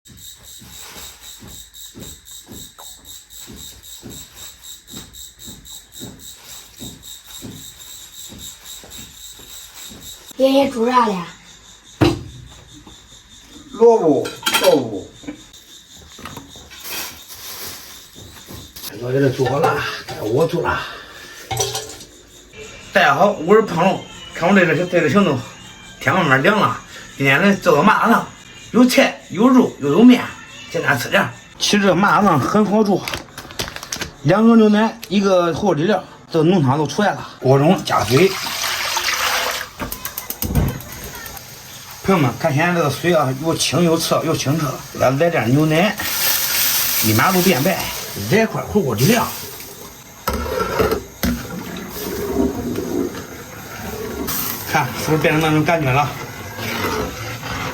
爷爷煮啥了？萝卜、豆腐。老爷子煮好了，该我煮了。大家好，我是胖龙。看我这个行动，天慢慢凉了。今天咱做个麻辣烫，有菜有肉又有面，简单吃点。其实这麻辣烫很好做，2个牛奶，1个火底料，这个浓汤都出来了。锅中加水。朋友们，看现在这个水啊，又清又澈又清澈，再来点牛奶，立马都变白。来块火锅底料，看是不是变成那种感觉了？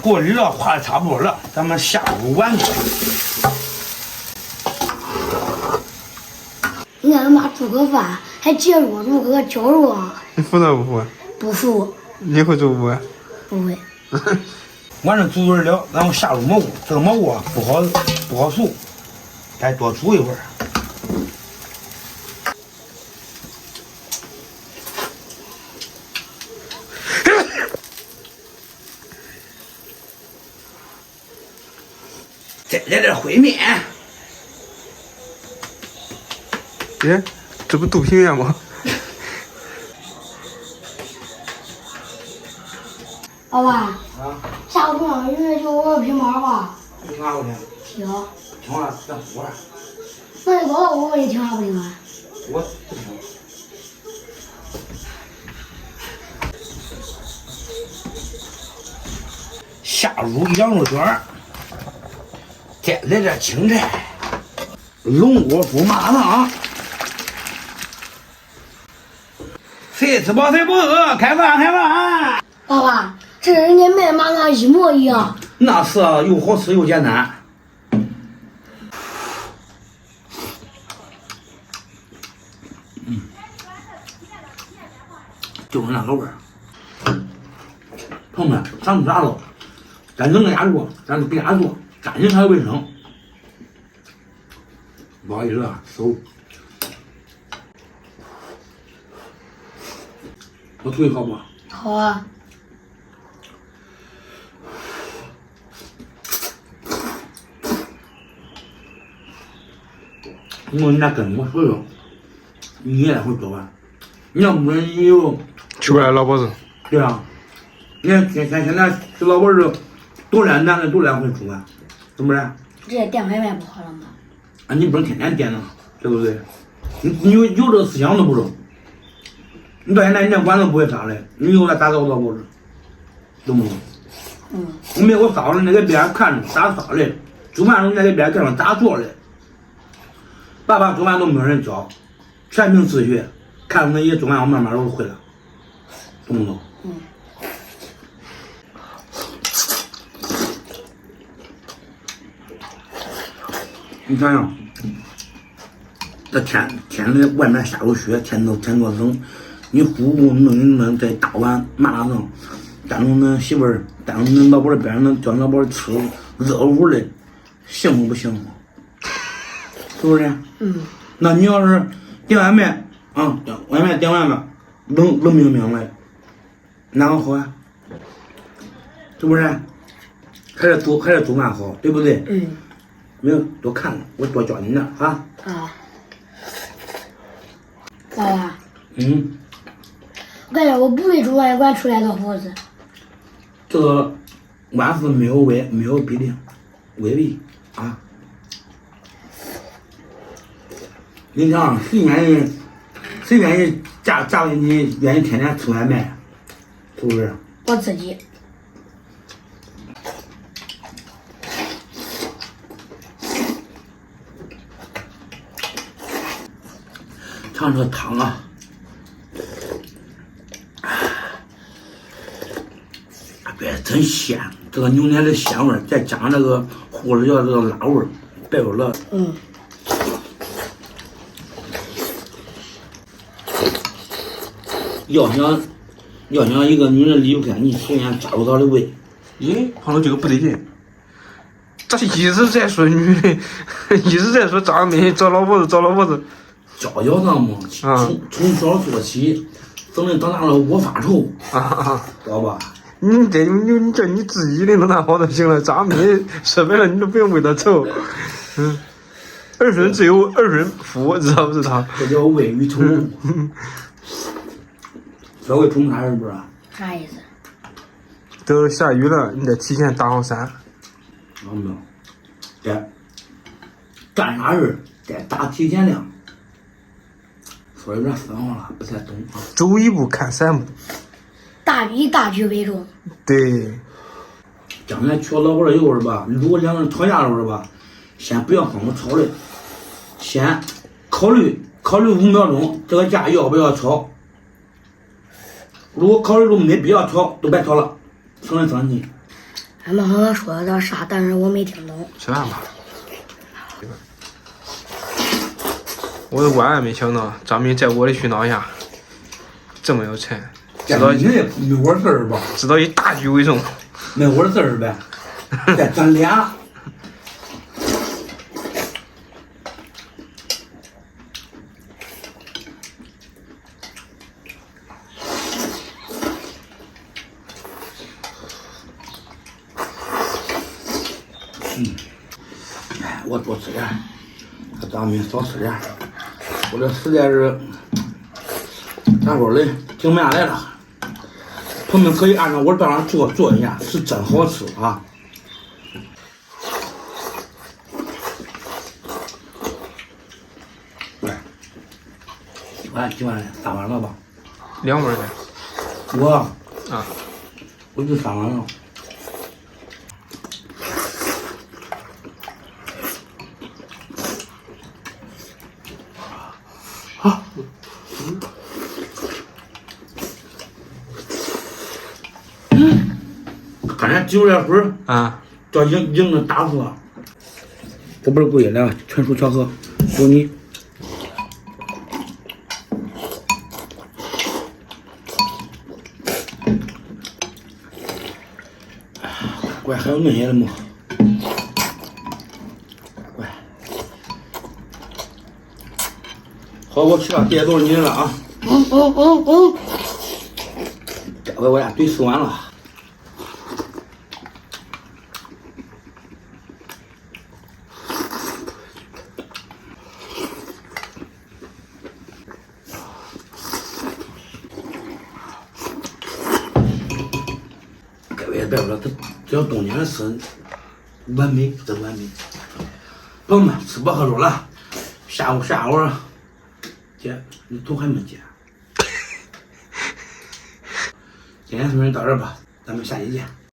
锅底料化的差不多了，咱们下入丸子。你看俺妈煮个饭，还切肉，煮个绞肉啊！你服不服？不服。你会做不会？不会。完了煮味料，然后下入蘑菇。这个蘑菇啊不好熟，再多煮一会儿。再来点烩面。耶，这不肚皮面吗？老爸，啊，下午不让音乐就我拼毛吧。你听啥不听？听。听完咱不玩。那你告诉我，你听啥不听啊？我不听。下入羊肉卷，再来点青菜，龙锅煮麻辣烫。谁吃饱谁不饿？开饭开饭！爸爸，这人家卖麻辣一模一样。那是啊，又好吃又简单。就是那个味儿。朋友们，咱咋做？咱能搁家做，咱就别家做，干净还卫生。不好意思啊，手。我吐一口吧。好啊。你俩跟我说说，你也会做饭？你要不然你有去不来老婆子。对啊，你看现在这老婆是都来男的都来会煮饭，是不是？这点外卖不好了吗？啊，你不能天天点呐，对不对？你有这个思想都不中。你到现在你连碗都不会刷嘞，你以后再咋找老婆子？懂不懂？我没有烧的那个边看着咋刷的，煮饭时候那个边看着咋做的。爸爸做饭都没有人教，全凭自学。看着那些做饭，我慢慢都会了，懂不懂？你想想，这天的外面下着雪，天多冷，你呼呼弄一弄这大碗麻辣烫，带着恁媳妇儿，带着恁老婆的边上，叫恁老婆吃热乎的，幸福不幸福？是不是？那你要是点外卖啊，外卖点外卖，冷冰冰的，哪个好啊？是不是？还是煮饭好，对不对？没有多看了，我多教你点啊。爸爸。我感觉我不会煮饭，也管出来老婆子。这个万事没有必定，未必啊。你想谁愿意嫁给你，愿意天天吃外卖，是不是？我自己。尝这个汤啊，别真鲜，这个牛奶的鲜味，再加上这个胡椒这个辣味，别说了。要想一个女人离不开你，首先抓住她的胃。胖子这个不得劲。这一直在说女的，一直在说张美找老婆子找老婆子。教教他嘛，从小做起，等你长大了我发愁，知道吧？你叫你自己的弄他好就行了，张美说白了你都不用为他愁。儿孙自有儿孙福，知道不知道？这叫未雨绸缪。稍微冲啥是不是？啥意思？都下雨了，你得提前打好伞。没有，得干啥事得打提前量。说有点死话了，不太懂啊。走一步看三步。以大局为重。对。将来娶老婆了以后是吧？如果两个人吵架的时候是吧？先不要慌着吵的，先考虑5秒钟，这个架要不要吵？如果考虑中没必要吵，都别吵了，省得生气。俺们好像说了点啥，但是我没听懂。吃饭吧。我是万万没想到，张明在我的熏陶下这么有才，知道你也没我事儿吧？知道以大局为重。没我的事儿呗，咱俩。我多吃点，咱们少吃点。我这实在是咋说嘞，停不下来了。朋友们可以按照我这样做一下，是真好吃啊！来，今晚3碗了吧2碗呢？我就3碗了。刚才9月份叫赢的大喝，这不是故意的，纯属巧合，有你。乖，还有嫩些的吗？乖，好，我吃了，这些都是你的了啊。这回我俩怼4碗了。别说了，只要冬天吃完美，真完美。朋友们，吃饱喝足了，下午姐，你头还没剪。今天视频到这吧，咱们下期见。